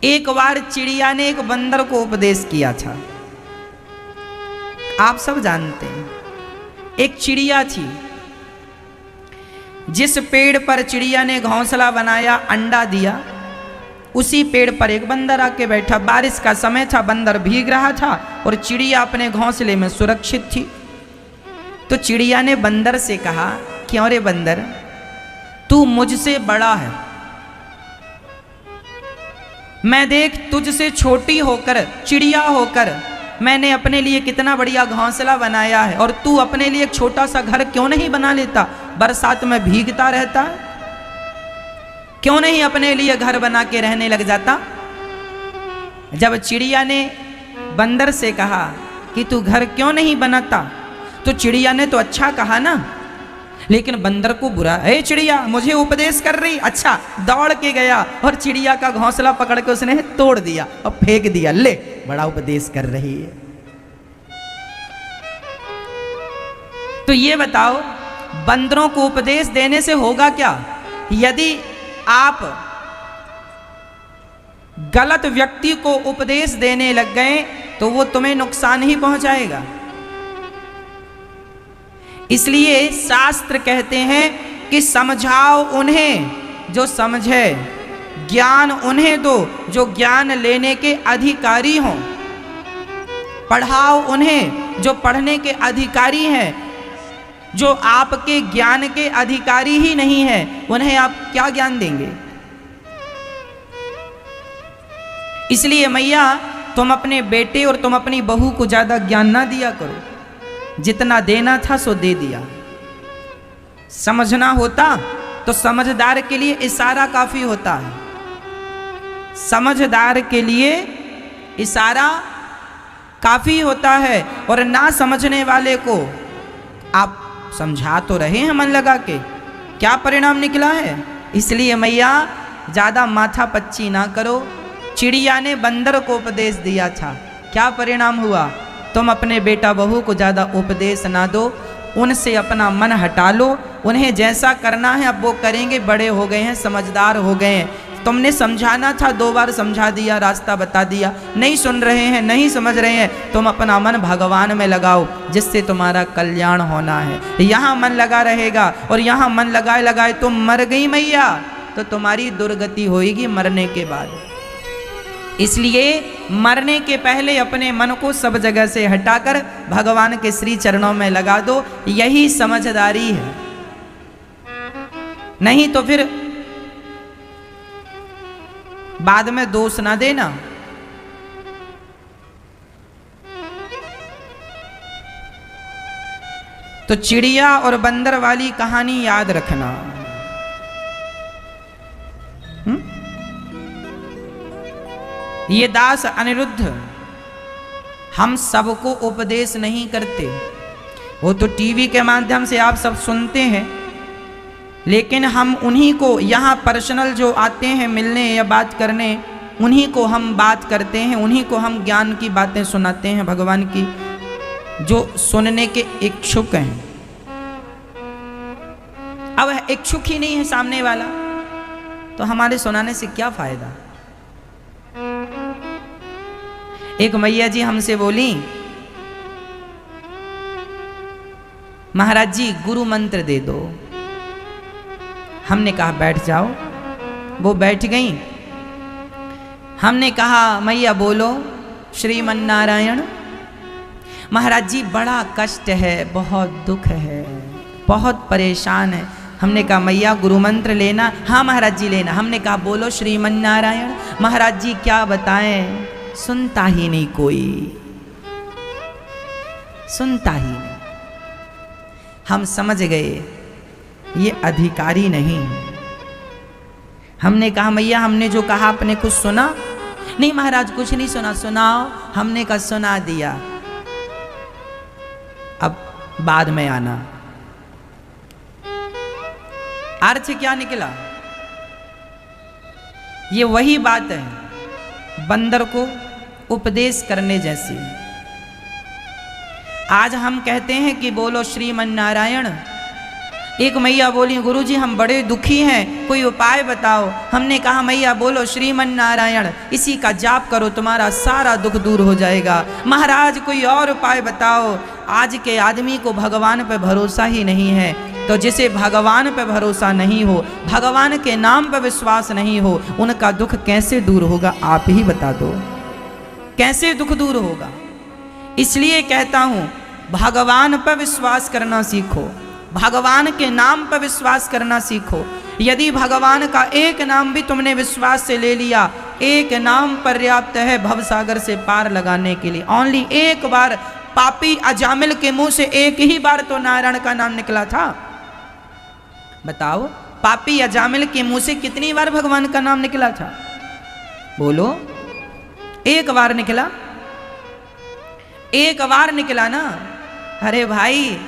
एक बार चिड़िया ने एक बंदर को उपदेश किया था। आप सब जानते हैं, एक चिड़िया थी, जिस पेड़ पर चिड़िया ने घोंसला बनाया, अंडा दिया, उसी पेड़ पर एक बंदर आके बैठा। बारिश का समय था, बंदर भीग रहा था और चिड़िया अपने घोंसले में सुरक्षित थी। तो चिड़िया ने बंदर से कहा, क्यों रे बंदर, तू मुझसे बड़ा है, मैं देख तुझसे छोटी होकर, चिड़िया होकर मैंने अपने लिए कितना बढ़िया घोंसला बनाया है, और तू अपने लिए एक छोटा सा घर क्यों नहीं बना लेता? बरसात में भीगता रहता, क्यों नहीं अपने लिए घर बना के रहने लग जाता? जब चिड़िया ने बंदर से कहा कि तू घर क्यों नहीं बनाता, तो चिड़िया ने तो अच्छा कहा ना, लेकिन बंदर को बुरा, ए चिड़िया मुझे उपदेश कर रही, अच्छा, दौड़ के गया और चिड़िया का घोंसला पकड़ के उसने तोड़ दिया और फेंक दिया। ले, बड़ा उपदेश कर रही है। तो ये बताओ, बंदरों को उपदेश देने से होगा क्या? यदि आप गलत व्यक्ति को उपदेश देने लग गए तो वो तुम्हें नुकसान ही पहुंचाएगा। इसलिए शास्त्र कहते हैं कि समझाओ उन्हें जो समझे, ज्ञान उन्हें दो जो ज्ञान लेने के अधिकारी हों, पढ़ाओ उन्हें जो पढ़ने के अधिकारी हैं। जो आपके ज्ञान के अधिकारी ही नहीं है, उन्हें आप क्या ज्ञान देंगे? इसलिए मैया, तुम अपने बेटे और तुम अपनी बहू को ज्यादा ज्ञान ना दिया करो, जितना देना था सो दे दिया। समझना होता तो समझदार के लिए इशारा काफी होता है, समझदार के लिए इशारा काफी होता है, और ना समझने वाले को आप समझा तो रहे हैं मन लगा के, क्या परिणाम निकला है? इसलिए मैया, ज्यादा माथा पच्ची ना करो। चिड़िया ने बंदर को उपदेश दिया था, क्या परिणाम हुआ? तुम अपने बेटा बहू को ज़्यादा उपदेश ना दो, उनसे अपना मन हटा लो, उन्हें जैसा करना है अब वो करेंगे, बड़े हो गए हैं, समझदार हो गए हैं। तुमने समझाना था, 2 बार समझा दिया, रास्ता बता दिया, नहीं सुन रहे हैं, नहीं समझ रहे हैं। तुम अपना मन भगवान में लगाओ, जिससे तुम्हारा कल्याण होना है। यहाँ मन लगा रहेगा और यहाँ मन लगाए लगाए तुम मर गई मैया, तो तुम्हारी दुर्गति होगी मरने के बाद। इसलिए मरने के पहले अपने मन को सब जगह से हटाकर भगवान के श्री चरणों में लगा दो, यही समझदारी है। नहीं तो फिर बाद में दोष ना देना। तो चिड़िया और बंदर वाली कहानी याद रखना। ये दास अनिरुद्ध हम सबको उपदेश नहीं करते, वो तो टीवी के माध्यम से आप सब सुनते हैं, लेकिन हम उन्हीं को यहाँ पर्सनल जो आते हैं मिलने या बात करने, उन्हीं को हम बात करते हैं, उन्हीं को हम ज्ञान की बातें सुनाते हैं भगवान की, जो सुनने के इच्छुक हैं। अब इच्छुक ही नहीं है सामने वाला, तो हमारे सुनाने से क्या फायदा? एक मैया जी हमसे बोली, महाराज जी गुरु मंत्र दे दो। हमने कहा बैठ जाओ, वो बैठ गई। हमने कहा मैया बोलो श्रीमन नारायण। महाराज जी बड़ा कष्ट है, बहुत दुख है, बहुत परेशान है। हमने कहा मैया गुरु मंत्र लेना? हाँ महाराज जी लेना। हमने कहा बोलो श्रीमन नारायण। महाराज जी क्या बताएं, सुनता ही नहीं कोई, सुनता ही नहीं। हम समझ गए ये अधिकारी नहीं। हमने कहा मैया हमने जो कहा आपने कुछ सुना? नहीं महाराज कुछ नहीं सुना। सुनाओ। हमने कहा सुना दिया, अब बाद में आना। अर्थ क्या निकला? ये वही बात है बंदर को उपदेश करने जैसी। आज हम कहते हैं कि बोलो श्रीमन नारायण, एक मैया बोली, गुरुजी हम बड़े दुखी हैं, कोई उपाय बताओ। हमने कहा मैया बोलो श्रीमन नारायण, इसी का जाप करो, तुम्हारा सारा दुख दूर हो जाएगा। महाराज कोई और उपाय बताओ। आज के आदमी को भगवान पे भरोसा ही नहीं है, तो जिसे भगवान पे भरोसा नहीं हो, भगवान के नाम पे विश्वास नहीं हो, उनका दुख कैसे दूर होगा? आप ही बता दो, कैसे दुख दूर होगा? इसलिए कहता हूं, भगवान पर विश्वास करना सीखो, भगवान के नाम पर विश्वास करना सीखो। यदि भगवान का एक नाम भी तुमने विश्वास से ले लिया, एक नाम पर्याप्त है भवसागर से पार लगाने के लिए। ओनली एक बार पापी अजामिल के मुंह से एक ही बार तो नारायण का नाम निकला था। बताओ, पापी अजामिल के मुंह से कितनी बार भगवान का नाम निकला था? बोलो, एक बार निकला, एक बार निकला ना। अरे भाई,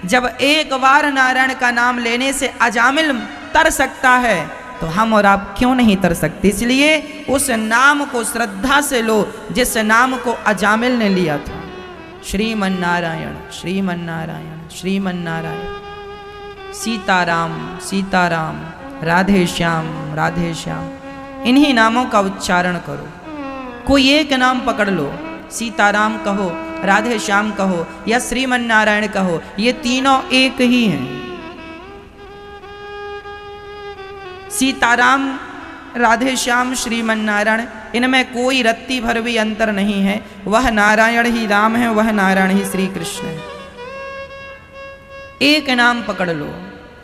जब एक बार नारायण का नाम लेने से अजामिल तर सकता है, तो हम और आप क्यों नहीं तर सकते? इसलिए उस नाम को श्रद्धा से लो जिस नाम को अजामिल ने लिया था। श्रीमन नारायण, श्रीमन नारायण, श्रीमन नारायण, सीताराम सीताराम, राधे श्याम राधे श्याम, इन्हीं नामों का उच्चारण करो। कोई एक नाम पकड़ लो, सीताराम कहो, राधे श्याम कहो या श्रीमन नारायण कहो, ये तीनों एक ही हैं। सीताराम, राधे श्याम, श्रीमन नारायण, इनमें कोई रत्ती भर भी अंतर नहीं है। वह नारायण ही राम है, वह नारायण ही श्री कृष्ण है। एक नाम पकड़ लो,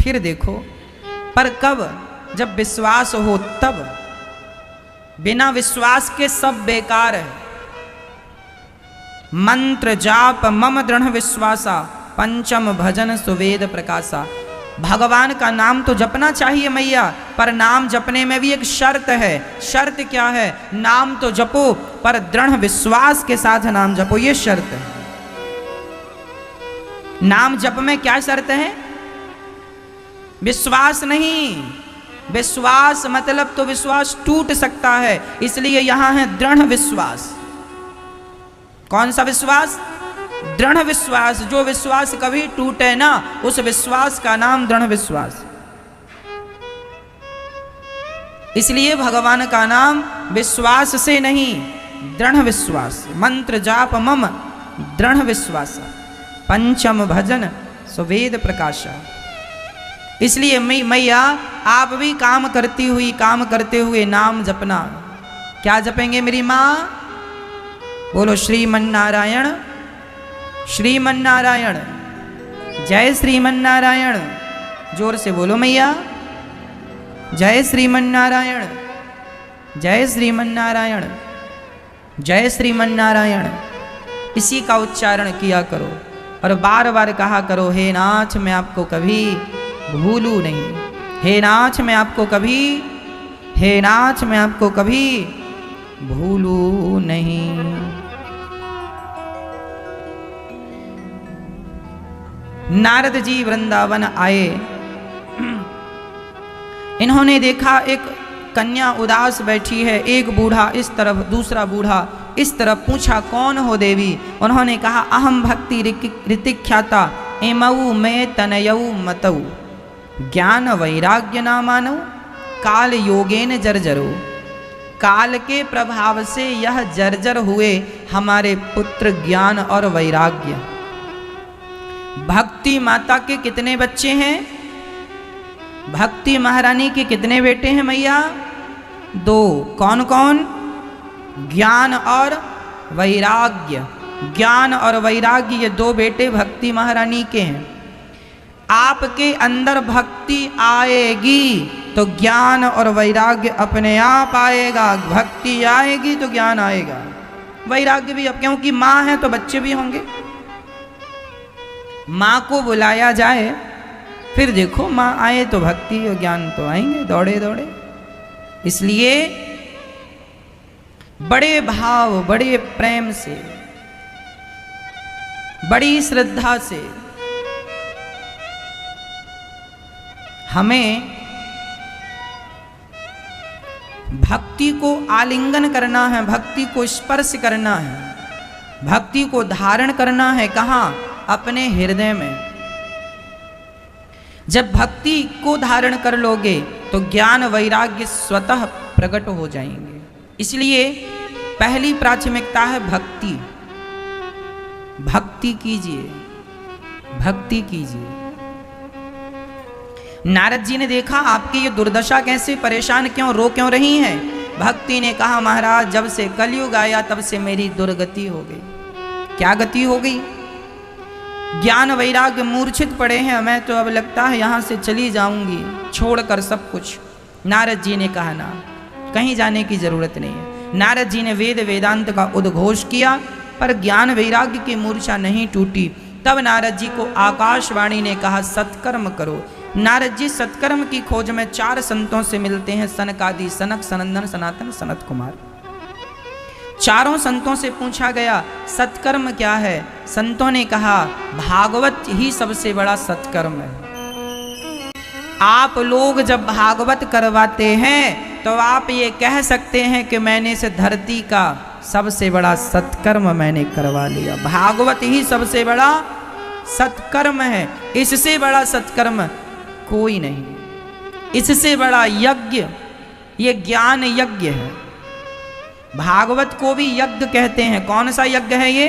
फिर देखो। पर कब? जब विश्वास हो तब। बिना विश्वास के सब बेकार है। मंत्र जाप मम दृढ़ विश्वासा, पंचम भजन सुवेद प्रकाशा। भगवान का नाम तो जपना चाहिए मैया, पर नाम जपने में भी एक शर्त है। शर्त क्या है? नाम तो जपो, पर दृढ़ विश्वास के साथ नाम जपो, ये शर्त है। नाम जप में क्या शर्त है? विश्वास नहीं। विश्वास मतलब तो विश्वास टूट सकता है, इसलिए यहां है दृढ़ विश्वास। कौन सा विश्वास? दृढ़ विश्वास। जो विश्वास कभी टूटे ना, उस विश्वास का नाम दृढ़ विश्वास। इसलिए भगवान का नाम विश्वास से नहीं, दृढ़ विश्वास। मंत्र जाप मम दृढ़ विश्वास, पंचम भजन सुवेद प्रकाशा। इसलिए मैया आप भी काम करते हुए नाम जपना। क्या जपेंगे मेरी माँ? बोलो श्रीमन नारायण, श्रीमन नारायण, जय श्रीमन नारायण। जोर से बोलो मैया, जय श्रीमन नारायण, जय श्रीमन नारायण, जय श्रीमन नारायण। इसी का उच्चारण किया करो और बार बार कहा करो, हे नाथ मैं आपको कभी भूलूं नहीं, हे नाथ मैं आपको कभी, हे नाथ मैं आपको कभी भूलूं नहीं। नारद जी वृंदावन आए। इन्होंने देखा एक कन्या उदास बैठी है, एक बूढ़ा इस तरफ, दूसरा बूढ़ा इस तरफ। पूछा कौन हो देवी? उन्होंने कहा अहम भक्ति ऋतिख्याता एमऊ में तनयऊ मतऊ, ज्ञान वैराग्य ना मानऊ, काल योगेन जर्जरो। काल के प्रभाव से यह जर्जर हुए हमारे पुत्र ज्ञान और वैराग्य। भक्ति माता के कितने बच्चे हैं? भक्ति महारानी के कितने बेटे हैं मैया? 2। कौन कौन? ज्ञान और वैराग्य। ज्ञान और वैराग्य ये 2 बेटे भक्ति महारानी के हैं। आपके अंदर भक्ति आएगी तो ज्ञान और वैराग्य अपने आप आएगा। भक्ति आएगी तो ज्ञान आएगा, वैराग्य भी। अब क्योंकि माँ है तो बच्चे भी होंगे। माँ को बुलाया जाए, फिर देखो माँ आए तो भक्ति और ज्ञान तो आएंगे दौड़े दौड़े। इसलिए बड़े भाव, बड़े प्रेम से, बड़ी श्रद्धा से हमें भक्ति को आलिंगन करना है, भक्ति को स्पर्श करना है, भक्ति को धारण करना है। कहाँ? अपने हृदय में। जब भक्ति को धारण कर लोगे तो ज्ञान वैराग्य स्वतः प्रकट हो जाएंगे। इसलिए पहली प्राथमिकता है भक्ति। भक्ति कीजिए, भक्ति कीजिए। नारद जी ने देखा आपकी ये दुर्दशा कैसे, परेशान क्यों, रो क्यों रही है। भक्ति ने कहा महाराज जब से कलयुग आया तब से मेरी दुर्गति हो गई। क्या गति हो गई? ज्ञान वैराग्य मूर्छित पड़े हैं, मैं तो अब लगता है यहाँ से चली जाऊंगी छोड़कर सब कुछ। नारद जी ने कहा ना, कहीं जाने की जरूरत नहीं है। नारद जी ने वेद वेदांत का उद्घोष किया पर ज्ञान वैराग्य की मूर्छा नहीं टूटी। तब नारद जी को आकाशवाणी ने कहा सत्कर्म करो। नारद जी सत्कर्म की खोज में 4 संतों से मिलते हैं, सनकादि, सनक, सनंदन, सनातन, सनत कुमार। चारों संतों से पूछा गया सत्कर्म क्या है। संतों ने कहा भागवत ही सबसे बड़ा सत्कर्म है। आप लोग जब भागवत करवाते हैं तो आप ये कह सकते हैं कि मैंने इस धरती का सबसे बड़ा सत्कर्म मैंने करवा लिया। भागवत ही सबसे बड़ा सत्कर्म है, इससे बड़ा सत्कर्म कोई नहीं, इससे बड़ा यज्ञ ये ज्ञान यज्ञ है। भागवत को भी यज्ञ कहते हैं। कौन सा यज्ञ है ये?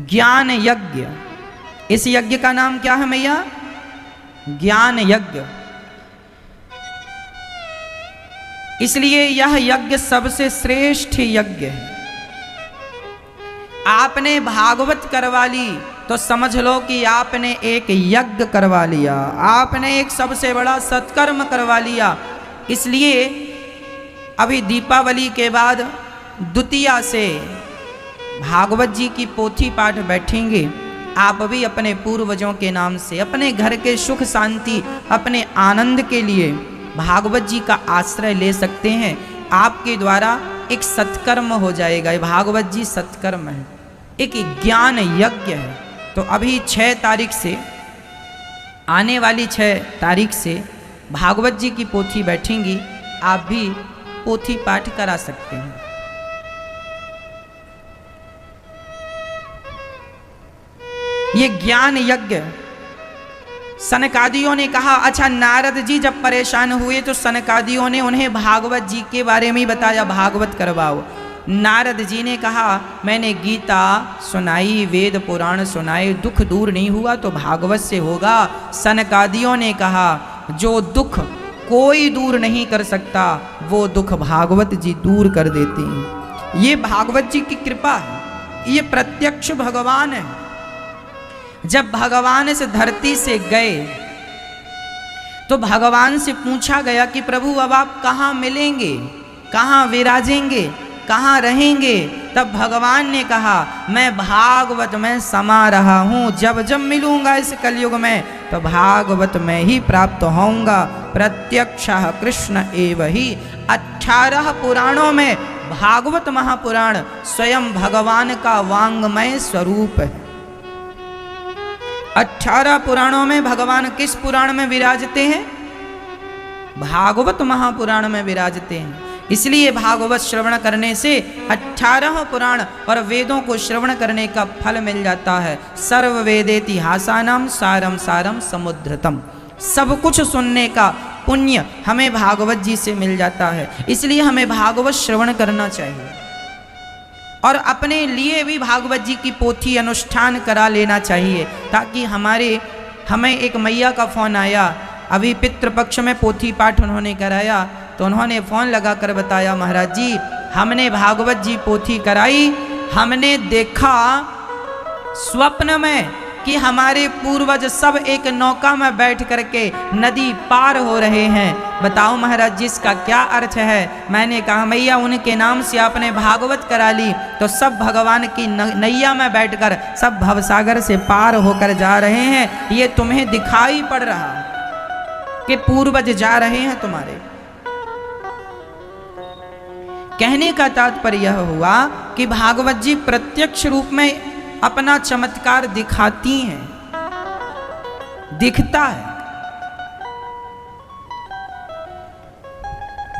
ज्ञान यज्ञ। इस यज्ञ का नाम क्या है मैया? ज्ञान यज्ञ। इसलिए यह यज्ञ सबसे श्रेष्ठ यज्ञ है। आपने भागवत करवा ली तो समझ लो कि आपने एक यज्ञ करवा लिया, आपने एक सबसे बड़ा सत्कर्म करवा लिया। इसलिए अभी दीपावली के बाद द्वितीया से भागवत जी की पोथी पाठ बैठेंगे। आप भी अपने पूर्वजों के नाम से अपने घर के सुख शांति, अपने आनंद के लिए भागवत जी का आश्रय ले सकते हैं। आपके द्वारा एक सत्कर्म हो जाएगा। ये भागवत जी सत्कर्म है, एक ज्ञान यज्ञ है। तो अभी 6 तारीख से, आने वाली 6 तारीख से भागवत जी की पोथी बैठेंगी। आप भी पोथी पाठ करा सकते हैं। ये ज्ञान यज्ञ। सनकादियों ने कहा अच्छा नारद जी जब परेशान हुए तो सनकादियों ने उन्हें भागवत जी के बारे में ही बताया, भागवत करवाओ। नारद जी ने कहा मैंने गीता सुनाई, वेद पुराण सुनाए, दुख दूर नहीं हुआ तो भागवत से होगा। सनकादियों ने कहा जो दुख कोई दूर नहीं कर सकता वो दुख भागवत जी दूर कर देते हैं। ये भागवत जी की कृपा है, ये प्रत्यक्ष भगवान है। जब भगवान इस धरती से गए तो भगवान से पूछा गया कि प्रभु अब आप कहाँ मिलेंगे, कहाँ विराजेंगे, कहाँ रहेंगे। तब भगवान ने कहा मैं भागवत में समा रहा हूँ, जब जब मिलूंगा इस कलयुग में तो भागवत में ही प्राप्त होऊंगा। प्रत्यक्षः कृष्ण एव ही। 18 पुराणों में भागवत महापुराण स्वयं भगवान का वांग्मय स्वरूप है। 18 पुराणों में भगवान किस पुराण में विराजते हैं? भागवत महापुराण में विराजते हैं। इसलिए भागवत श्रवण करने से 18 पुराण और वेदों को श्रवण करने का फल मिल जाता है। सर्व वेदेतिहासानाम सारम सारम समुद्रतम। सब कुछ सुनने का पुण्य हमें भागवत जी से मिल जाता है। इसलिए हमें भागवत श्रवण करना चाहिए और अपने लिए भी भागवत जी की पोथी अनुष्ठान करा लेना चाहिए, ताकि हमें एक मैया का फ़ोन आया, अभी पितृपक्ष में पोथी पाठ उन्होंने कराया तो उन्होंने फ़ोन लगा कर बताया महाराज जी हमने भागवत जी पोथी कराई, हमने देखा स्वप्न में कि हमारे पूर्वज सब एक नौका में बैठ करके नदी पार हो रहे हैं। बताओ महाराज जी इसका क्या अर्थ है? मैंने कहा मैया उनके नाम से आपने भागवत करा ली तो सब भगवान की नैया में बैठकर सब भवसागर से पार होकर जा रहे हैं। ये तुम्हें दिखाई पड़ रहा कि पूर्वज जा रहे हैं तुम्हारे। कहने का तात्पर्य यह हुआ कि भागवत जी प्रत्यक्ष रूप में अपना चमत्कार दिखाती हैं, दिखता है।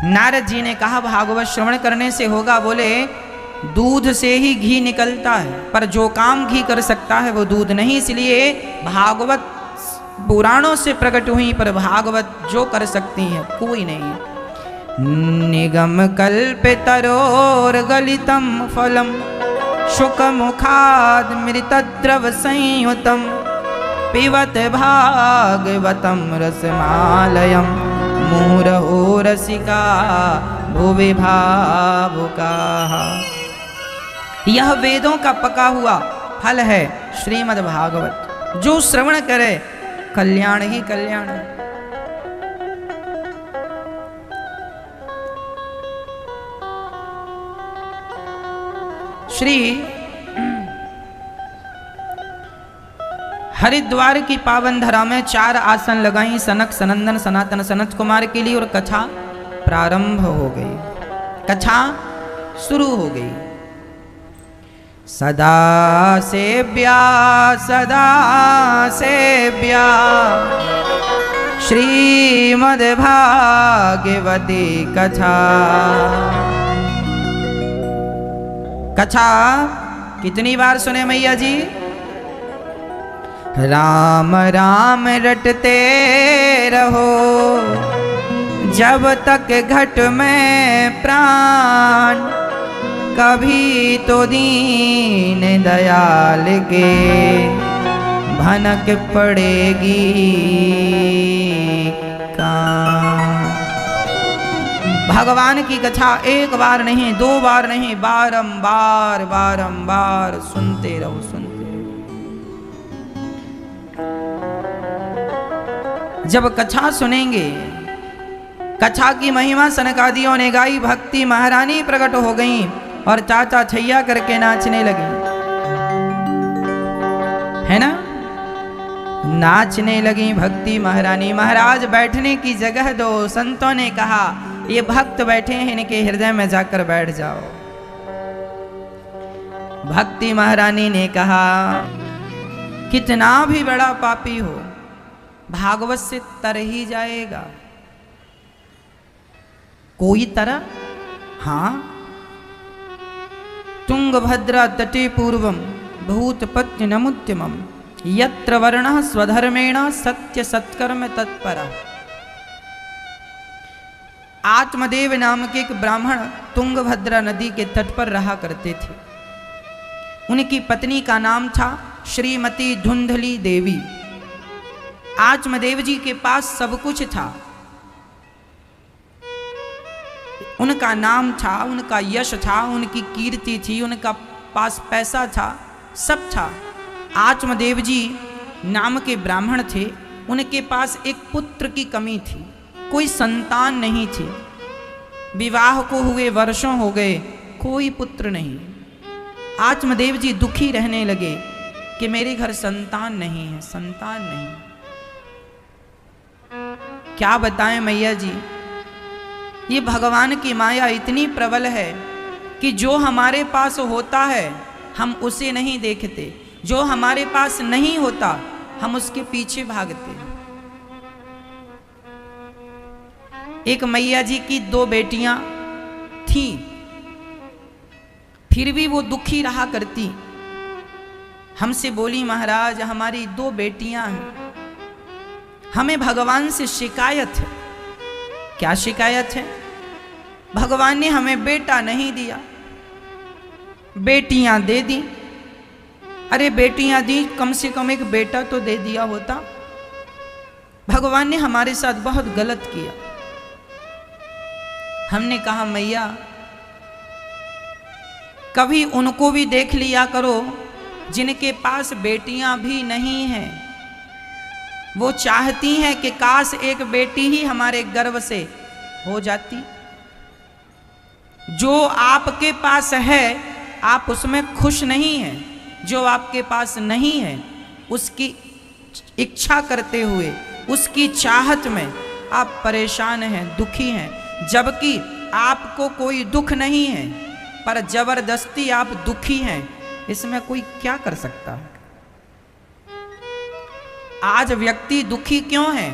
नारद जी ने कहा भागवत श्रवण करने से होगा। बोले दूध से ही घी निकलता है पर जो काम घी कर सकता है वो दूध नहीं। इसलिए भागवत पुराणों से प्रकट हुई, पर भागवत जो कर सकती है कोई नहीं। निगम कल्पितरोर गलितम फलम शुकमुखाद मृतद्रव संयुतम पिबत भागवतम रसमालयम मुहुरहो रसिका भुवि भावुकाः। यह वेदों का पका हुआ फल है श्रीमद् भागवत। जो श्रवण करे कल्याण ही कल्याण है। श्री हरिद्वार की पावन धरा में 4 आसन लगाई सनक सनंदन सनातन सनत कुमार के लिए और कथा प्रारंभ हो गई, कथा शुरू हो गई। सदा सेव्या श्रीमद्भागवती कथा। कथा कितनी बार सुने मैया जी? राम राम रटते रहो जब तक घट में प्राण, कभी तो दीन दयाल के भनक पड़ेगी कान। भगवान की कथा एक बार नहीं, 2 बार नहीं, बारंबार बारंबार सुनते रहो, सुनते रहो। जब कथा सुनेंगे, कथा की महिमा सनकादियों ने गाई, भक्ति महारानी प्रकट हो गई और चाचा छैया करके नाचने लगी, है ना? नाचने लगी भक्ति महारानी। महाराज बैठने की जगह दो। संतों ने कहा ये भक्त बैठे हैं, इनके हृदय में जाकर बैठ जाओ। भक्ति महारानी ने कहा कितना भी बड़ा पापी हो भागवत से तर ही जाएगा। कोई तरह? हाँ। तुंगभद्रा तटे पूर्वम भूतपत्ति नमुत्तमम यत्र वर्णः स्वधर्मेण सत्य सत्कर्म तत्परा। आत्मदेव नाम के एक ब्राह्मण तुंगभद्रा नदी के तट पर रहा करते थे। उनकी पत्नी का नाम था श्रीमती धुंधली देवी। आत्मदेव जी के पास सब कुछ था। उनका नाम था, उनका यश था, उनकी कीर्ति थी, उनका पास पैसा था, सब था। आत्मदेव जी नाम के ब्राह्मण थे। उनके पास एक पुत्र की कमी थी, कोई संतान नहीं थी। विवाह को हुए वर्षों हो गए, कोई पुत्र नहीं। आत्मदेव जी दुखी रहने लगे कि मेरे घर संतान नहीं है, संतान नहीं। क्या बताएं मैया जी, ये भगवान की माया इतनी प्रबल है कि जो हमारे पास होता है हम उसे नहीं देखते, जो हमारे पास नहीं होता हम उसके पीछे भागते। एक मैया जी की 2 बेटियां थीं, फिर भी वो दुखी रहा करती। हमसे बोली महाराज हमारी 2 बेटियां हैं, हमें भगवान से शिकायत है। क्या शिकायत है? भगवान ने हमें बेटा नहीं दिया, बेटियां दे दी। अरे बेटियां दी, कम से कम एक बेटा तो दे दिया होता। भगवान ने हमारे साथ बहुत गलत किया। हमने कहा मैया कभी उनको भी देख लिया करो जिनके पास बेटियां भी नहीं हैं। वो चाहती हैं कि काश एक बेटी ही हमारे गर्भ से हो जाती। जो आपके पास है आप उसमें खुश नहीं हैं, जो आपके पास नहीं है उसकी इच्छा करते हुए, उसकी चाहत में आप परेशान हैं, दुखी हैं। जबकि आपको कोई दुख नहीं है पर जबरदस्ती आप दुखी हैं, इसमें कोई क्या कर सकता है? आज व्यक्ति दुखी क्यों है?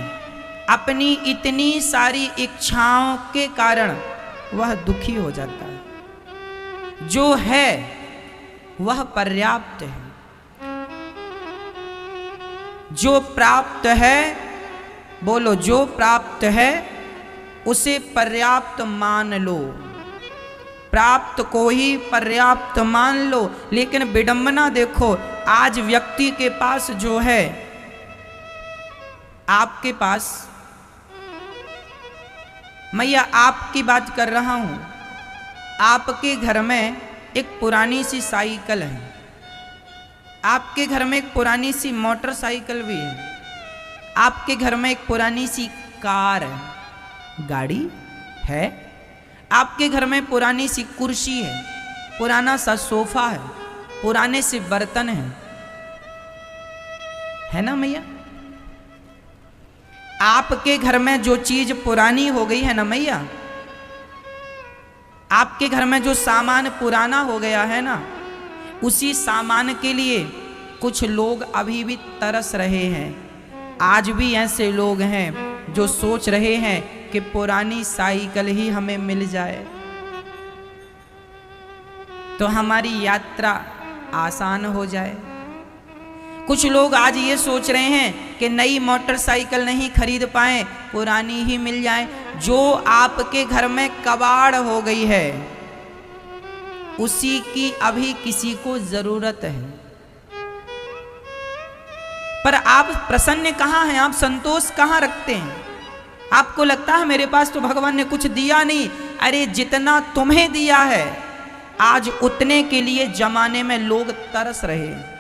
अपनी इतनी सारी इच्छाओं के कारण वह दुखी हो जाता है। जो है वह पर्याप्त है। जो प्राप्त है, बोलो, जो प्राप्त है उसे पर्याप्त मान लो, प्राप्त को ही पर्याप्त मान लो। लेकिन विडंबना देखो, आज व्यक्ति के पास जो है, आपके पास, मैया आपकी बात कर रहा हूं, आपके घर में एक पुरानी सी साइकिल है, आपके घर में एक पुरानी सी मोटरसाइकिल भी है, आपके घर में एक पुरानी सी कार है, गाड़ी है, आपके घर में पुरानी सी कुर्सी है, पुराना सा सोफा है, पुराने से बर्तन है ना मैया? आपके घर में जो चीज पुरानी हो गई है ना मैया, आपके घर में जो सामान पुराना हो गया है ना, उसी सामान के लिए कुछ लोग अभी भी तरस रहे हैं। आज भी ऐसे लोग हैं जो सोच रहे हैं कि पुरानी साइकिल ही हमें मिल जाए तो हमारी यात्रा आसान हो जाए। कुछ लोग आज ये सोच रहे हैं कि नई मोटरसाइकिल नहीं खरीद पाए, पुरानी ही मिल जाए। जो आपके घर में कबाड़ हो गई है उसी की अभी किसी को जरूरत है, पर आप प्रसन्न कहां हैं, आप संतोष कहां रखते हैं? आपको लगता है मेरे पास तो भगवान ने कुछ दिया नहीं। अरे जितना तुम्हें दिया है आज उतने के लिए जमाने में लोग तरस रहे हैं।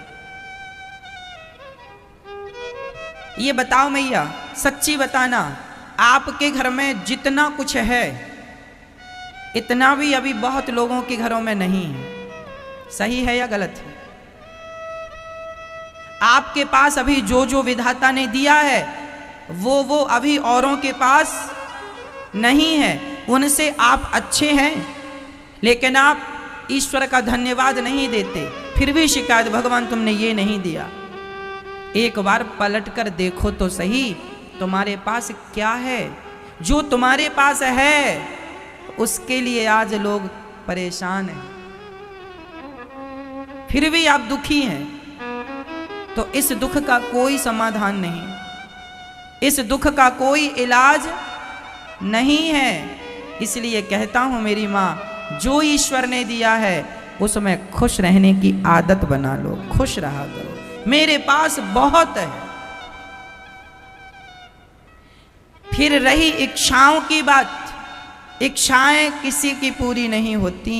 ये बताओ मैया, सच्ची बताना, आपके घर में जितना कुछ है इतना भी अभी बहुत लोगों के घरों में नहीं है। सही है या गलत है? आपके पास अभी जो जो विधाता ने दिया है वो अभी औरों के पास नहीं है। उनसे आप अच्छे हैं लेकिन आप ईश्वर का धन्यवाद नहीं देते, फिर भी शिकायत, भगवान तुमने ये नहीं दिया। एक बार पलट कर देखो तो सही, तुम्हारे पास क्या है? जो तुम्हारे पास है उसके लिए आज लोग परेशान हैं, फिर भी आप दुखी हैं। तो इस दुख का कोई समाधान नहीं, इस दुख का कोई इलाज नहीं है। इसलिए कहता हूं मेरी मां, जो ईश्वर ने दिया है उसमें खुश रहने की आदत बना लो, खुश रहा करो। मेरे पास बहुत है। फिर रही इच्छाओं की बात, इच्छाएं किसी की पूरी नहीं होती।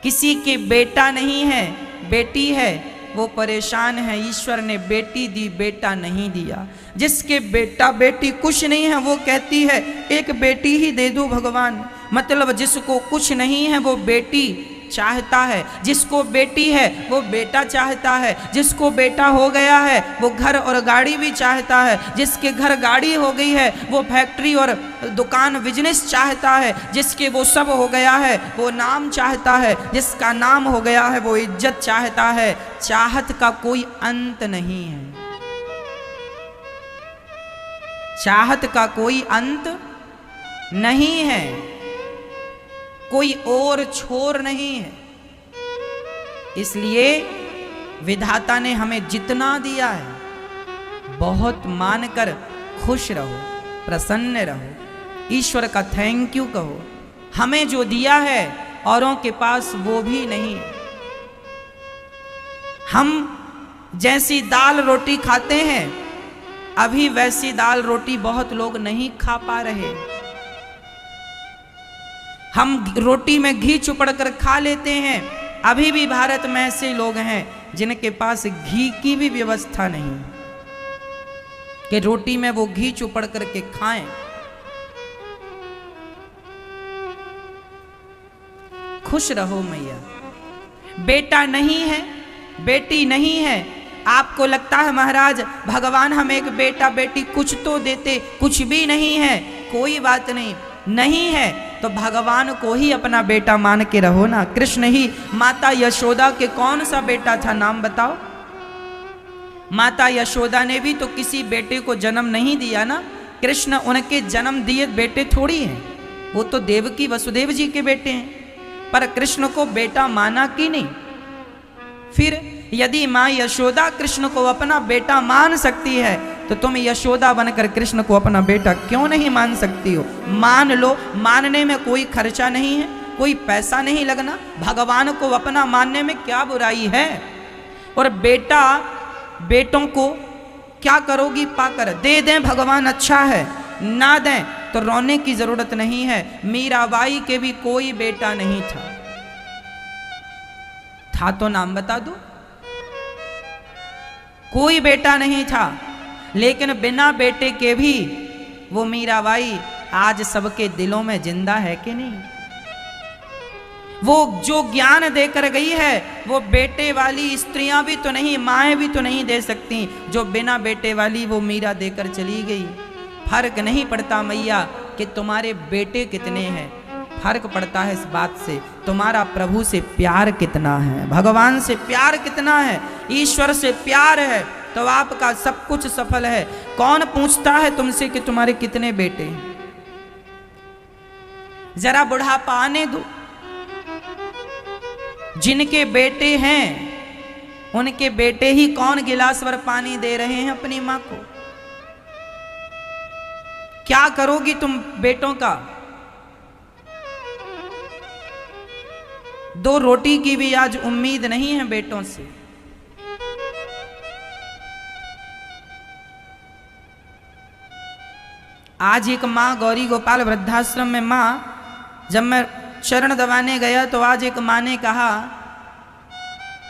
किसी के बेटा नहीं है, बेटी है, वो परेशान है, ईश्वर ने बेटी दी, बेटा नहीं दिया। जिसके बेटा बेटी कुछ नहीं है वो कहती है एक बेटी ही दे दो भगवान। मतलब जिसको कुछ नहीं है वो बेटी चाहता है, जिसको बेटी है वो बेटा चाहता है, जिसको बेटा हो गया है वो घर और गाड़ी भी चाहता है, जिसके घर गाड़ी हो गई है वो फैक्ट्री और दुकान बिजनेस चाहता है, जिसके वो सब हो गया है वो नाम चाहता है, जिसका नाम हो गया है वो इज्जत चाहता है। चाहत का कोई अंत नहीं है, चाहत का कोई अंत नहीं है, कोई और छोर नहीं है। इसलिए विधाता ने हमें जितना दिया है बहुत मानकर खुश रहो, प्रसन्न रहो, ईश्वर का थैंक यू कहो। हमें जो दिया है औरों के पास वो भी नहीं। हम जैसी दाल रोटी खाते हैं अभी वैसी दाल रोटी बहुत लोग नहीं खा पा रहे। हम रोटी में घी चुपड़ कर खा लेते हैं, अभी भी भारत में ऐसे लोग हैं जिनके पास घी की भी व्यवस्था नहीं कि रोटी में वो घी चुपड़ करके खाएं। खुश रहो मैया। बेटा नहीं है, बेटी नहीं है, आपको लगता है महाराज भगवान हमें एक बेटा बेटी कुछ तो देते, कुछ भी नहीं है। कोई बात नहीं, नहीं है तो भगवान को ही अपना बेटा मान के रहो ना। कृष्ण ही माता यशोदा के कौन सा बेटा था, नाम बताओ। माता यशोदा ने भी तो किसी बेटे को जन्म नहीं दिया ना। कृष्ण उनके जन्म दिए बेटे थोड़ी हैं, वो तो देवकी वसुदेव जी के बेटे हैं, पर कृष्ण को बेटा माना कि नहीं। फिर यदि माँ यशोदा कृष्ण को अपना बेटा मान सकती है तो तुम यशोदा बनकर कृष्ण को अपना बेटा क्यों नहीं मान सकती हो? मान लो, मानने में कोई खर्चा नहीं है, कोई पैसा नहीं लगना। भगवान को अपना मानने में क्या बुराई है? और बेटा बेटों को क्या करोगी पाकर? दे दें भगवान अच्छा है, ना दें तो रोने की जरूरत नहीं है। मीराबाई के भी कोई बेटा नहीं था तो नाम बता दो। कोई बेटा नहीं था, लेकिन बिना बेटे के भी वो मीराबाई आज सबके दिलों में जिंदा है कि नहीं? वो जो ज्ञान देकर गई है वो बेटे वाली स्त्रियां भी तो नहीं, माएँ भी तो नहीं दे सकती। जो बिना बेटे वाली वो मीरा देकर चली गई। फर्क नहीं पड़ता मैया कि तुम्हारे बेटे कितने हैं, फर्क पड़ता है इस बात से तुम्हारा प्रभु से प्यार कितना है, भगवान से प्यार कितना है, ईश्वर से प्यार है तो आपका सब कुछ सफल है। कौन पूछता है तुमसे कि तुम्हारे कितने बेटे हैं? जरा बुढ़ापा आने दो। जिनके बेटे हैं उनके बेटे ही कौन गिलास भर पानी दे रहे हैं अपनी मां को? क्या करोगी तुम बेटों का? 2 रोटी की भी आज उम्मीद नहीं है बेटों से। आज एक माँ गौरी गोपाल वृद्धाश्रम में माँ, जब मैं शरण दबाने गया तो आज एक माँ ने कहा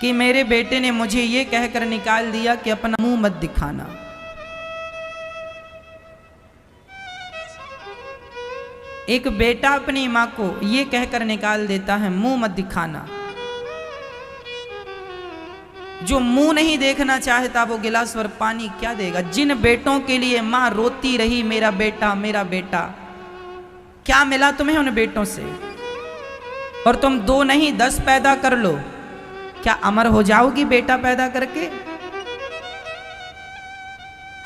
कि मेरे बेटे ने मुझे ये कहकर निकाल दिया कि अपना मुंह मत दिखाना। एक बेटा अपनी माँ को ये कहकर निकाल देता है मुंह मत दिखाना। जो मुंह नहीं देखना चाहता वो गिलास भर पानी क्या देगा? जिन बेटों के लिए माँ रोती रही मेरा बेटा मेरा बेटा, क्या मिला तुम्हें उन बेटों से? और तुम 2 नहीं 10 पैदा कर लो, क्या अमर हो जाओगी बेटा पैदा करके?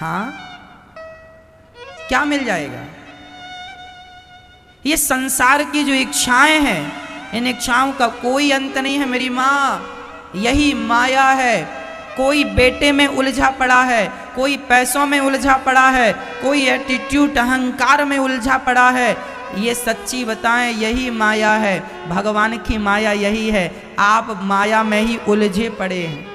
हाँ, क्या मिल जाएगा? ये संसार की जो इच्छाएं हैं, इन इच्छाओं का कोई अंत नहीं है मेरी माँ। यही माया है। कोई बेटे में उलझा पड़ा है, कोई पैसों में उलझा पड़ा है, कोई एटीट्यूड अहंकार में उलझा पड़ा है। ये सच्ची बताएं यही माया है, भगवान की माया यही है। आप माया में ही उलझे पड़े हैं।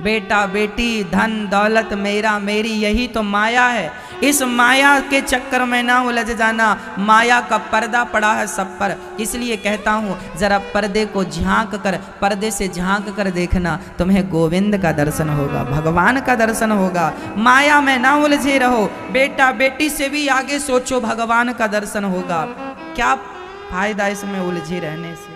बेटा बेटी धन दौलत मेरा मेरी यही तो माया है। इस माया के चक्कर में ना उलझ जाना। माया का पर्दा पड़ा है सब पर। इसलिए कहता हूँ जरा पर्दे को झांक कर, पर्दे से झांक कर देखना, तुम्हें गोविंद का दर्शन होगा, भगवान का दर्शन होगा। माया में ना उलझे रहो। बेटा बेटी से भी आगे सोचो, भगवान का दर्शन होगा। क्या फायदा इसमें उलझे रहने से?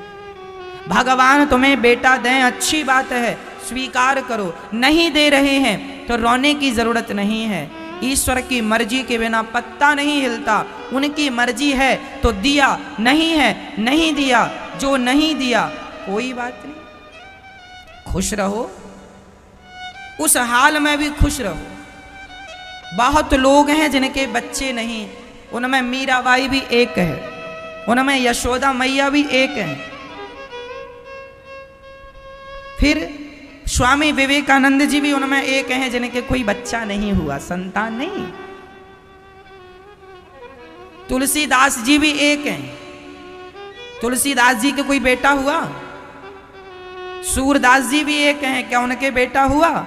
भगवान तुम्हें बेटा दें, अच्छी बात है, स्वीकार करो। नहीं दे रहे हैं तो रोने की जरूरत नहीं है। ईश्वर की मर्जी के बिना पत्ता नहीं हिलता। उनकी मर्जी है तो दिया, नहीं है नहीं दिया। जो नहीं दिया कोई बात नहीं, खुश रहो, उस हाल में भी खुश रहो। बहुत लोग हैं जिनके बच्चे नहीं, उनमें मीराबाई भी एक है, उनमें यशोदा मैया भी एक है। फिर स्वामी विवेकानंद जी भी उनमें एक हैं जिनके कोई बच्चा नहीं हुआ, संतान नहीं। तुलसीदास जी भी एक हैं। तुलसीदास जी के कोई बेटा हुआ? सूरदास जी भी एक हैं, क्या उनके बेटा हुआ?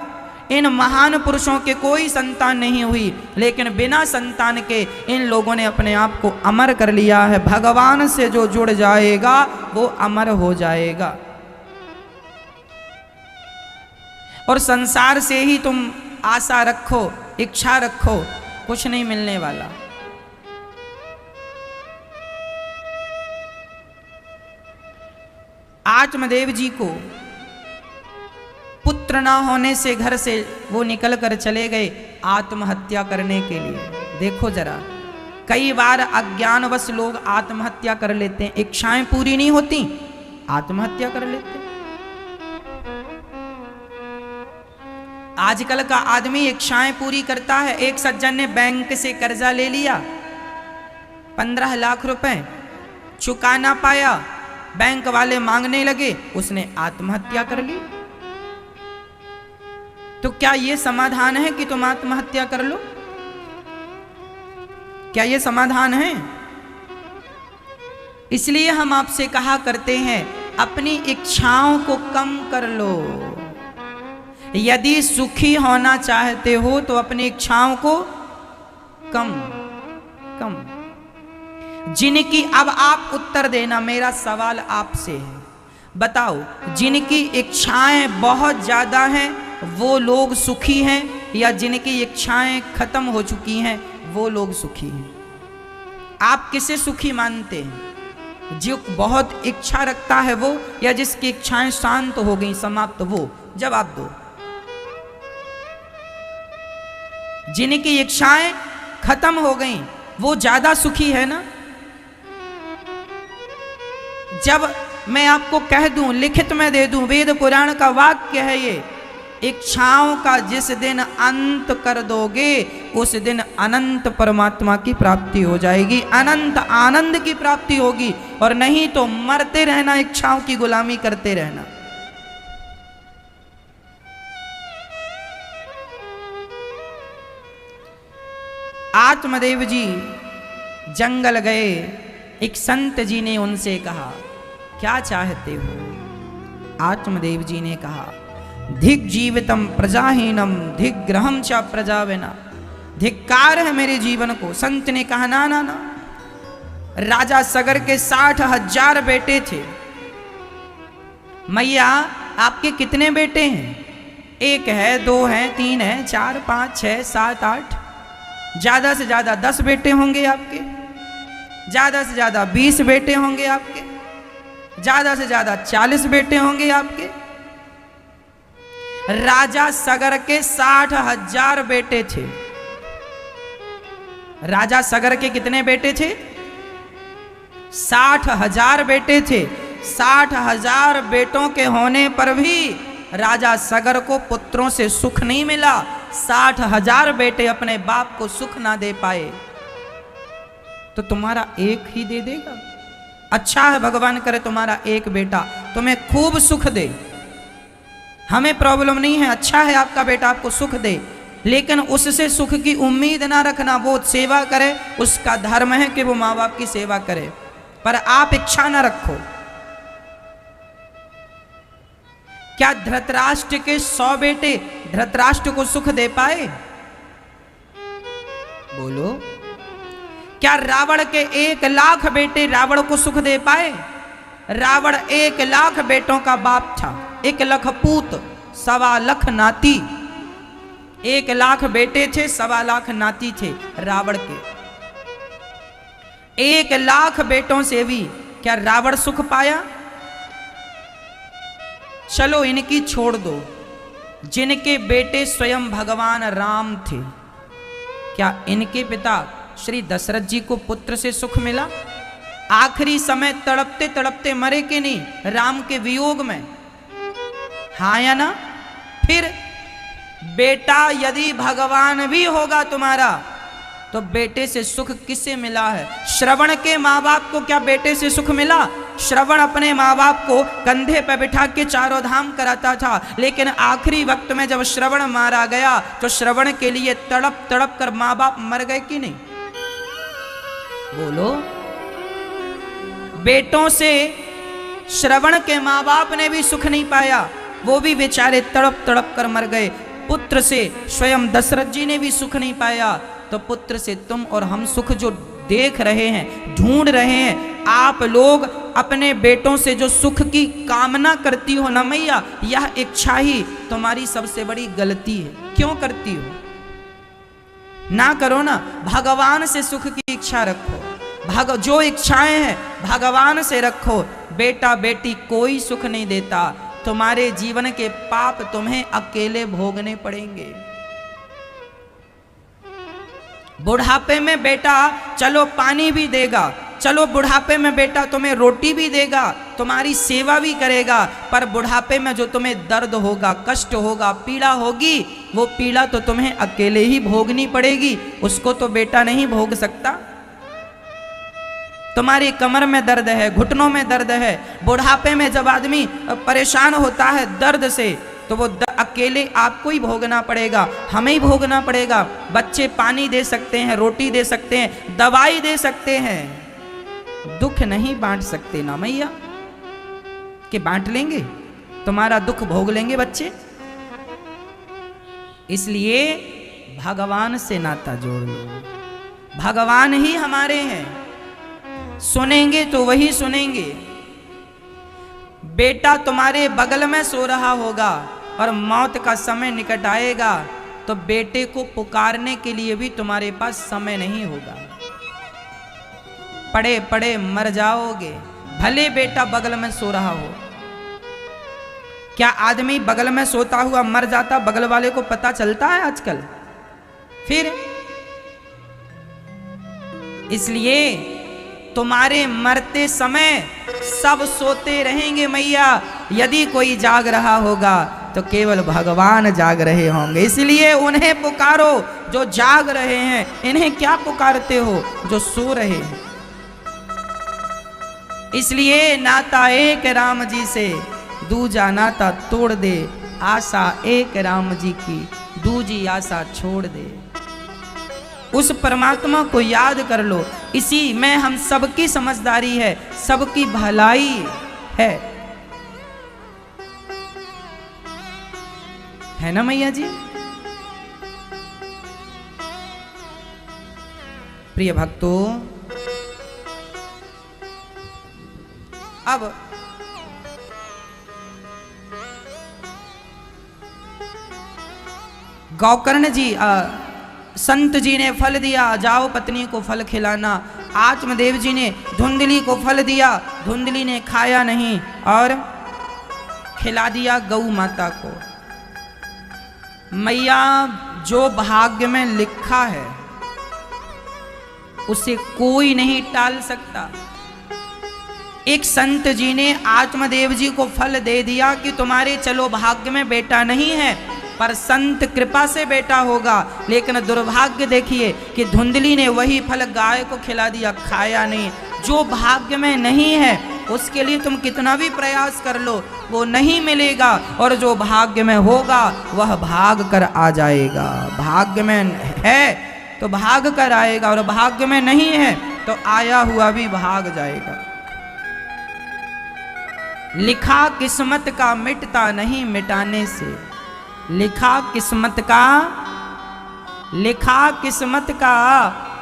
इन महान पुरुषों के कोई संतान नहीं हुई, लेकिन बिना संतान के इन लोगों ने अपने आप को अमर कर लिया है। भगवान से जो जुड़ जाएगा वो अमर हो जाएगा। और संसार से ही तुम आशा रखो, इच्छा रखो, कुछ नहीं मिलने वाला। आत्मदेव जी को पुत्र ना होने से घर से वो निकल कर चले गए आत्महत्या करने के लिए। देखो जरा, कई बार अज्ञानवश लोग आत्महत्या कर लेते हैं। इच्छाएं पूरी नहीं होती, आत्महत्या कर लेते हैं। आजकल का आदमी इच्छाएं पूरी करता है। एक सज्जन ने बैंक से कर्जा ले लिया 15 लाख रुपए, चुका ना पाया, बैंक वाले मांगने लगे, उसने आत्महत्या कर ली। तो क्या ये समाधान है कि तुम आत्महत्या कर लो? क्या ये समाधान है? इसलिए हम आपसे कहा करते हैं, अपनी इच्छाओं को कम कर लो। यदि सुखी होना चाहते हो तो अपनी इच्छाओं को कम कम। जिनकी, अब आप उत्तर देना, मेरा सवाल आपसे है, बताओ, जिनकी इच्छाएं बहुत ज्यादा हैं वो लोग सुखी हैं, या जिनकी इच्छाएं खत्म हो चुकी हैं वो लोग सुखी हैं? आप किसे सुखी मानते हैं? जो बहुत इच्छा रखता है वो, या जिसकी इच्छाएं शांत हो गई, समाप्त, वो? जवाब दो। जिनकी इच्छाएं खत्म हो गई वो ज्यादा सुखी है ना? जब मैं आपको कह दूं, लिखित में दे दूं, वेद पुराण का वाक्य है ये, इच्छाओं का जिस दिन अंत कर दोगे उस दिन अनंत परमात्मा की प्राप्ति हो जाएगी, अनंत आनंद की प्राप्ति होगी, और नहीं तो मरते रहना, इच्छाओं की गुलामी करते रहना। आत्मदेव जी जंगल गए, एक संत जी ने उनसे कहा, क्या चाहते हो? आत्मदेव जी ने कहा, धिक जीवितम प्रजाहीनम धिक ग्रहम च प्रजाविना। धिक्कार है मेरे जीवन को। संत ने कहा, ना ना ना, राजा सगर के 60,000 बेटे थे। मैया आपके कितने बेटे हैं? 1 है, 2 है, 3 है, 4, 5, 6, 7, 8, ज्यादा से ज्यादा 10 बेटे होंगे आपके, ज्यादा से ज्यादा 20 बेटे होंगे आपके, ज्यादा से ज्यादा 40 बेटे होंगे आपके। राजा सगर के 60,000 बेटे थे। राजा सगर के कितने बेटे थे? 60,000 बेटे थे। 60,000 बेटों के होने पर भी राजा सगर को पुत्रों से सुख नहीं मिला। 60,000 बेटे अपने बाप को सुख ना दे पाए, तो तुम्हारा एक ही दे देगा? अच्छा है, भगवान करे तुम्हारा एक बेटा तुम्हें खूब सुख दे, हमें प्रॉब्लम नहीं है। अच्छा है आपका बेटा आपको सुख दे, लेकिन उससे सुख की उम्मीद ना रखना। वो सेवा करे, उसका धर्म है कि वो माँ बाप की सेवा करे, पर आप इच्छा ना रखो। क्या धृतराष्ट्र के 100 बेटे धृतराष्ट्र को सुख दे पाए? बोलो। क्या रावण के 1,00,000 बेटे रावण को सुख दे पाए? रावण 1,00,000 बेटों का बाप था, 1,00,000 पूत, 1,25,00,000 नाती। 1,00,000 बेटे थे, 1,25,00,000 नाती थे रावण के। 1,00,000 बेटों से भी क्या रावण सुख पाया? चलो इनकी छोड़ दो, जिनके बेटे स्वयं भगवान राम थे, क्या इनके पिता श्री दशरथ जी को पुत्र से सुख मिला? आखिरी समय तड़पते तड़पते मरे कि नहीं, राम के वियोग में? हाँ या ना? फिर बेटा यदि भगवान भी होगा तुम्हारा, तो बेटे से सुख किसे मिला है? श्रवण के माँ बाप को क्या बेटे से सुख मिला? श्रवण अपने माँ बाप को कंधे पर बिठा के चारों धाम कराता था, लेकिन आखिरी वक्त में जब श्रवण मारा गया तो श्रवण के लिए तड़प तड़प कर माँ बाप मर गए कि नहीं? बोलो। बेटों से श्रवण के माँ बाप ने भी सुख नहीं पाया, वो भी बेचारे तड़प तड़प कर मर गए। पुत्र से स्वयं दशरथ जी ने भी सुख नहीं पाया, तो पुत्र से तुम और हम सुख जो देख रहे हैं, ढूंढ रहे हैं, आप लोग अपने बेटों से जो सुख की कामना करती हो ना मैया, यह इच्छा ही तुम्हारी सबसे बड़ी गलती है। क्यों करती हो? ना करो ना, भगवान से सुख की इच्छा रखो। जो इच्छाएं हैं भगवान से रखो। बेटा बेटी कोई सुख नहीं देता, तुम्हारे जीवन के पाप तुम्हें अकेले भोगने पड़ेंगे। बुढ़ापे में बेटा चलो पानी भी देगा, चलो बुढ़ापे में बेटा तुम्हें रोटी भी देगा, तुम्हारी सेवा भी करेगा, पर बुढ़ापे में जो तुम्हें दर्द होगा, कष्ट होगा, पीड़ा होगी, वो पीड़ा तो तुम्हें अकेले ही भोगनी पड़ेगी, उसको तो बेटा नहीं भोग सकता। तुम्हारी कमर में दर्द है, घुटनों में दर्द है, बुढ़ापे में जब आदमी परेशान होता है दर्द से, तो वो अकेले आपको ही भोगना पड़ेगा, हमें ही भोगना पड़ेगा। बच्चे पानी दे सकते हैं, रोटी दे सकते हैं, दवाई दे सकते हैं, दुख नहीं बांट सकते ना मैया। कि बांट लेंगे, तुम्हारा दुख भोग लेंगे बच्चे। इसलिए भगवान से नाता जोड़ लो। भगवान ही हमारे हैं, सुनेंगे तो वही सुनेंगे। बेटा तुम्हारे बगल में सो रहा होगा और मौत का समय निकट आएगा तो बेटे को पुकारने के लिए भी तुम्हारे पास समय नहीं होगा, पड़े पड़े मर जाओगे, भले बेटा बगल में सो रहा हो। क्या आदमी बगल में सोता हुआ मर जाता बगल वाले को पता चलता है आजकल? फिर इसलिए तुम्हारे मरते समय सब सोते रहेंगे मैया। यदि कोई जाग रहा होगा तो केवल भगवान जाग रहे होंगे। इसलिए उन्हें पुकारो जो जाग रहे हैं। इन्हें क्या पुकारते हो जो सो रहे हैं? इसलिए नाता एक राम जी से, दूजा नाता तोड़ दे। आशा एक राम जी की, दूजी आशा छोड़ दे। उस परमात्मा को याद कर लो। इसी में हम सबकी समझदारी है, सबकी भलाई है ना मैया जी? प्रिय भक्तों, अब गौकर्ण जी संत जी ने फल दिया, जाओ पत्नी को फल खिलाना। आत्मदेव जी ने धुंधली को फल दिया, धुंधली ने खाया नहीं और खिला दिया गौ माता को। मैया, जो भाग्य में लिखा है उसे कोई नहीं टाल सकता। एक संत जी ने आत्मदेव जी को फल दे दिया कि तुम्हारे चलो भाग्य में बेटा नहीं है, पर संत कृपा से बेटा होगा। लेकिन दुर्भाग्य देखिए कि धुंधली ने वही फल गाय को खिला दिया, खाया नहीं। जो भाग्य में नहीं है उसके लिए तुम कितना भी प्रयास कर लो वो नहीं मिलेगा, और जो भाग्य में होगा वह भाग कर आ जाएगा। भाग्य में है तो भाग कर आएगा, और भाग्य में नहीं है तो आया हुआ भी भाग जाएगा। लिखा किस्मत का मिटता नहीं मिटाने से। लिखा किस्मत का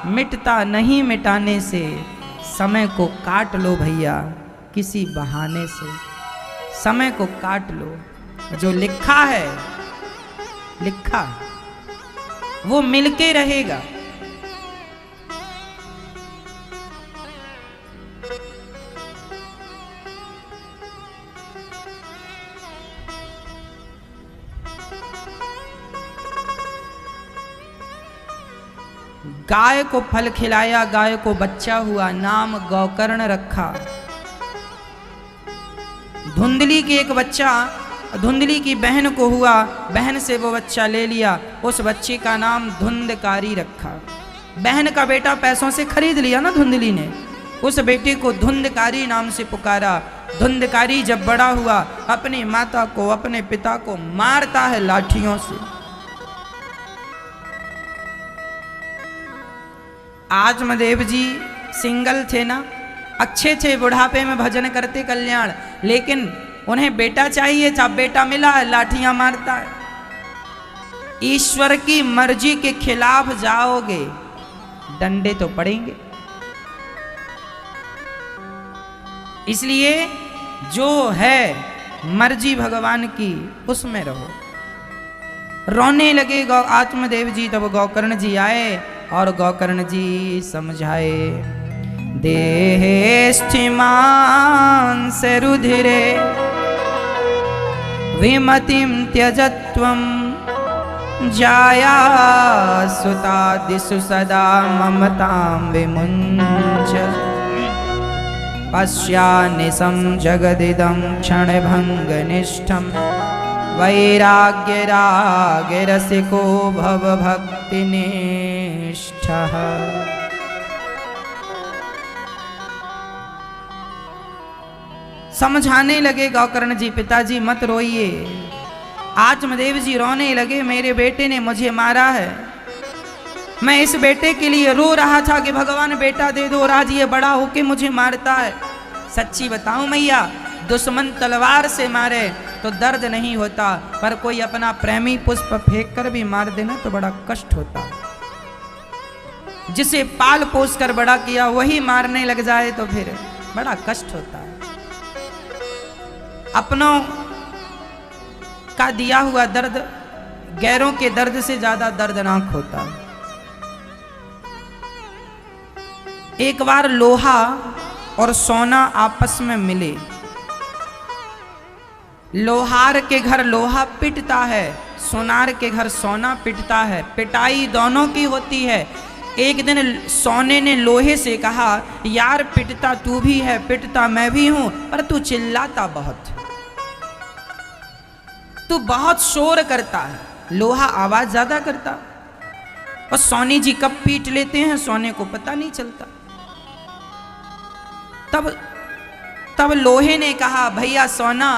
मिटता नहीं मिटाने से। समय को काट लो भैया किसी बहाने से। समय को काट लो, जो लिखा है वो मिलके रहेगा। गाय को फल खिलाया, गाय को बच्चा हुआ, नाम गौकर्ण रखा। धुंधली की एक बच्चा धुंधली की बहन को हुआ, बहन से वो बच्चा ले लिया, उस बच्चे का नाम धुंधकारी रखा। बहन का बेटा पैसों से खरीद लिया ना धुंधली ने, उस बेटे को धुंधकारी नाम से पुकारा। धुंधकारी जब बड़ा हुआ अपनी माता को, अपने पिता को मारता है लाठियों से। आत्मदेव जी सिंगल थे ना, अच्छे थे, बुढ़ापे में भजन करते कल्याण, लेकिन उन्हें बेटा चाहिए था। बेटा मिला है, लाठियां मारता है। ईश्वर की मर्जी के खिलाफ जाओगे डंडे तो पड़ेंगे। इसलिए जो है मर्जी भगवान की उसमें रहो। रोने लगे आत्मदेव जी, तब गौकर्ण जी आए और गौकर्ण जी समझाए। देहेष्ठिमान् से रुधिरे विमतिं त्यजत्वं जाया सुतादिषु सदा ममतां विमुञ्च। पश्यानिशं जगदिदं क्षणभङ्गनिष्ठं वैराग्यरागरसिको भवभक्तिनिष्ठः। समझाने लगे गौकर्ण जी, पिताजी मत रोइए, आत्मदेव जी रोने लगे, मेरे बेटे ने मुझे मारा है, मैं इस बेटे के लिए रो रहा था कि भगवान बेटा दे दो, और आज ये बड़ा होके मुझे मारता है। सच्ची बताऊं मैया, दुश्मन तलवार से मारे तो दर्द नहीं होता, पर कोई अपना प्रेमी पुष्प फेंक कर भी मार देना तो बड़ा कष्ट होता। जिसे पाल पोस कर बड़ा किया वही मारने लग जाए तो फिर बड़ा कष्ट होता है। अपनों का दिया हुआ दर्द गैरों के दर्द से ज्यादा दर्दनाक होता है। एक बार लोहा और सोना आपस में मिले। लोहार के घर लोहा पिटता है, सोनार के घर सोना पिटता है, पिटाई दोनों की होती है। एक दिन सोने ने लोहे से कहा, यार पिटता तू भी है, पिटता मैं भी हूं, पर तू चिल्लाता बहुत, तू बहुत शोर करता है। लोहा आवाज ज्यादा करता, और सोनी जी कब पीट लेते हैं सोने को पता नहीं चलता। तब लोहे ने कहा, भैया सोना,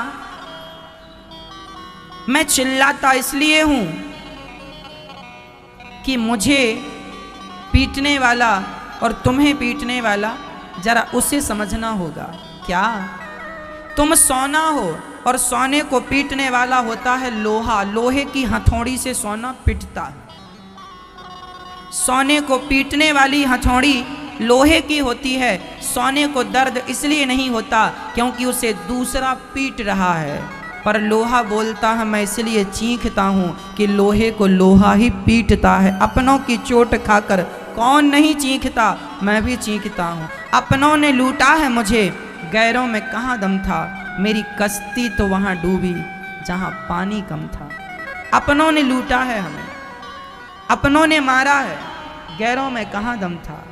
मैं चिल्लाता इसलिए हूं कि मुझे पीटने वाला और तुम्हें पीटने वाला जरा उसे समझना होगा। क्या? तुम सोना हो और सोने को पीटने वाला होता है लोहा। लोहे की हथौड़ी से सोना पिटता है। सोने को पीटने वाली हथौड़ी लोहे की होती है। सोने को दर्द इसलिए नहीं होता क्योंकि उसे दूसरा पीट रहा है, पर लोहा बोलता है मैं इसलिए चीखता हूं कि लोहे को लोहा ही पीटता है। अपनों की चोट खाकर कौन नहीं चीखता, मैं भी चीखता हूं। अपनों ने लूटा है मुझे, गैरों में कहाँ दम था, मेरी कश्ती तो वहां डूबी जहां पानी कम था। अपनों ने लूटा है हमें, अपनों ने मारा है, गैरों में कहाँ दम था।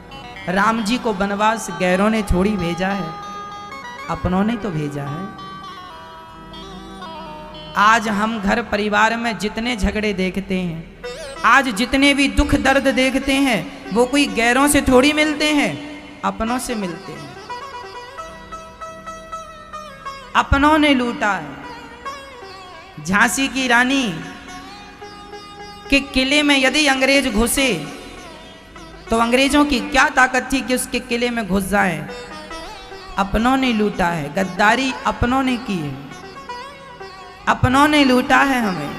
राम जी को वनवास गैरों ने थोड़ी भेजा है, अपनों ने तो भेजा है। आज हम घर परिवार में जितने झगड़े देखते हैं, आज जितने भी दुख दर्द देखते हैं, वो कोई गैरों से थोड़ी मिलते हैं, अपनों से मिलते हैं। अपनों ने लूटा है। झांसी की रानी के किले में यदि अंग्रेज घुसे तो अंग्रेजों की क्या ताकत थी कि उसके किले में घुस जाएं? अपनों ने लूटा है। गद्दारी अपनों ने की है, अपनों ने लूटा है हमें,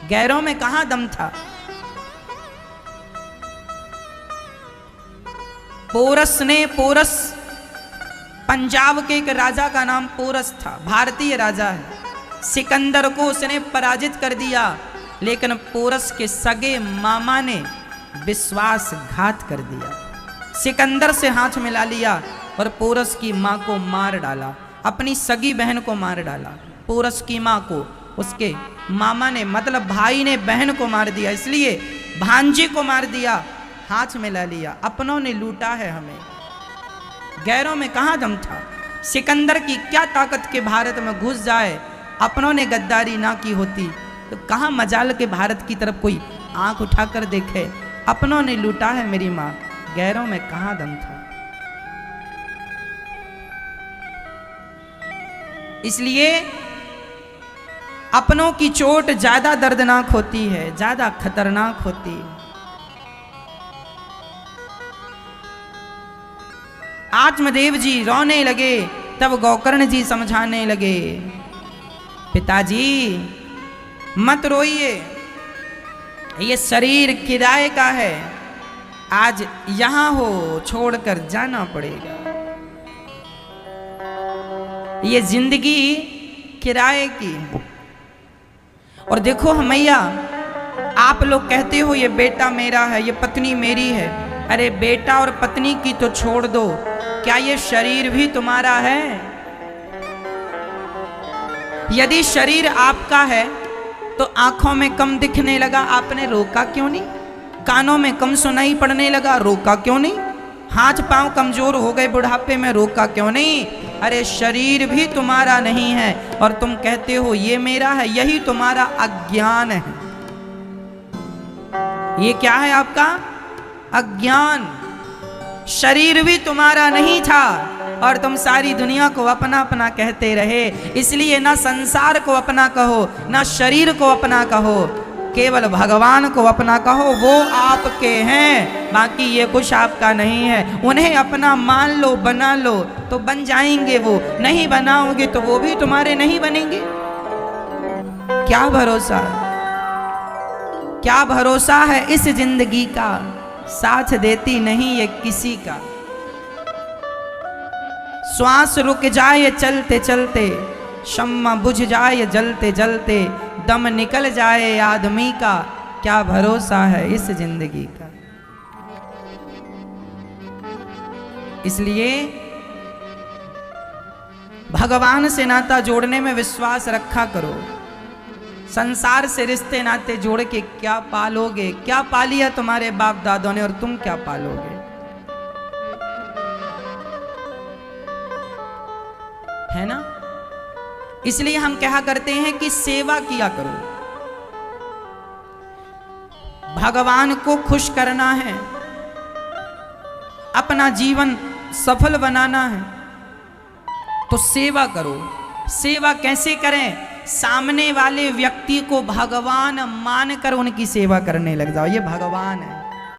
गैरों में कहां दम था। पोरस पंजाब के एक राजा का नाम पोरस था, भारतीय राजा है। सिकंदर को उसने पराजित कर दिया, लेकिन पोरस के सगे मामा ने विश्वासघात कर दिया। सिकंदर से हाथ मिला लिया और पोरस की मां को मार डाला, अपनी सगी बहन को मार डाला। पोरस की मां को उसके मामा ने, मतलब भाई ने, बहन को मार दिया, इसलिए भांजी को मार दिया, हाथ मिला लिया। अपनों ने लूटा है हमें, गैरों में कहां दम था। सिकंदर की क्या ताकत के भारत में घुस जाए, अपनों ने गद्दारी ना की होती तो कहां मजाल के भारत की तरफ कोई आंख उठाकर देखे। अपनों ने लूटा है मेरी मां, गैरों में कहां दम था। इसलिए अपनों की चोट ज्यादा दर्दनाक होती है, ज्यादा खतरनाक होती है। आत्मदेव जी रोने लगे, तब गोकर्ण जी समझाने लगे, पिताजी मत रोइए, ये शरीर किराए का है, आज यहां हो छोड़कर जाना पड़ेगा। ये जिंदगी किराए की। और देखो मैया, आप लोग कहते हो ये बेटा मेरा है, ये पत्नी मेरी है। अरे बेटा और पत्नी की तो छोड़ दो, क्या ये शरीर भी तुम्हारा है? यदि शरीर आपका है तो आंखों में कम दिखने लगा, आपने रोका क्यों नहीं? कानों में कम सुनाई पड़ने लगा, रोका क्यों नहीं? हाथ पांव कमजोर हो गए बुढ़ापे में, रोका क्यों नहीं? अरे शरीर भी तुम्हारा नहीं है और तुम कहते हो ये मेरा है, यही तुम्हारा अज्ञान है। ये क्या है आपका? अज्ञान। शरीर भी तुम्हारा नहीं था, और तुम सारी दुनिया को अपना अपना कहते रहे। इसलिए ना संसार को अपना कहो, ना शरीर को अपना कहो, केवल भगवान को अपना कहो। वो आपके हैं, बाकी ये कुछ आपका नहीं है। उन्हें अपना मान लो, बना लो तो बन जाएंगे वो, नहीं बनाओगे तो वो भी तुम्हारे नहीं बनेंगे। क्या भरोसा, क्या भरोसा है इस जिंदगी का, साथ देती नहीं ये किसी का। श्वास रुक जाए चलते चलते, शम्मा बुझ जाए जलते जलते, दम निकल जाए आदमी का, क्या भरोसा है इस जिंदगी का। इसलिए भगवान से नाता जोड़ने में विश्वास रखा करो। संसार से रिश्ते नाते जोड़ के क्या पालोगे? क्या पा लिया तुम्हारे बाप दादों ने और तुम क्या पालोगे? है ना? इसलिए हम कहा करते हैं कि सेवा किया करो। भगवान को खुश करना है, अपना जीवन सफल बनाना है तो सेवा करो। सेवा कैसे करें? सामने वाले व्यक्ति को भगवान मानकर उनकी सेवा करने लग जाओ। ये भगवान है,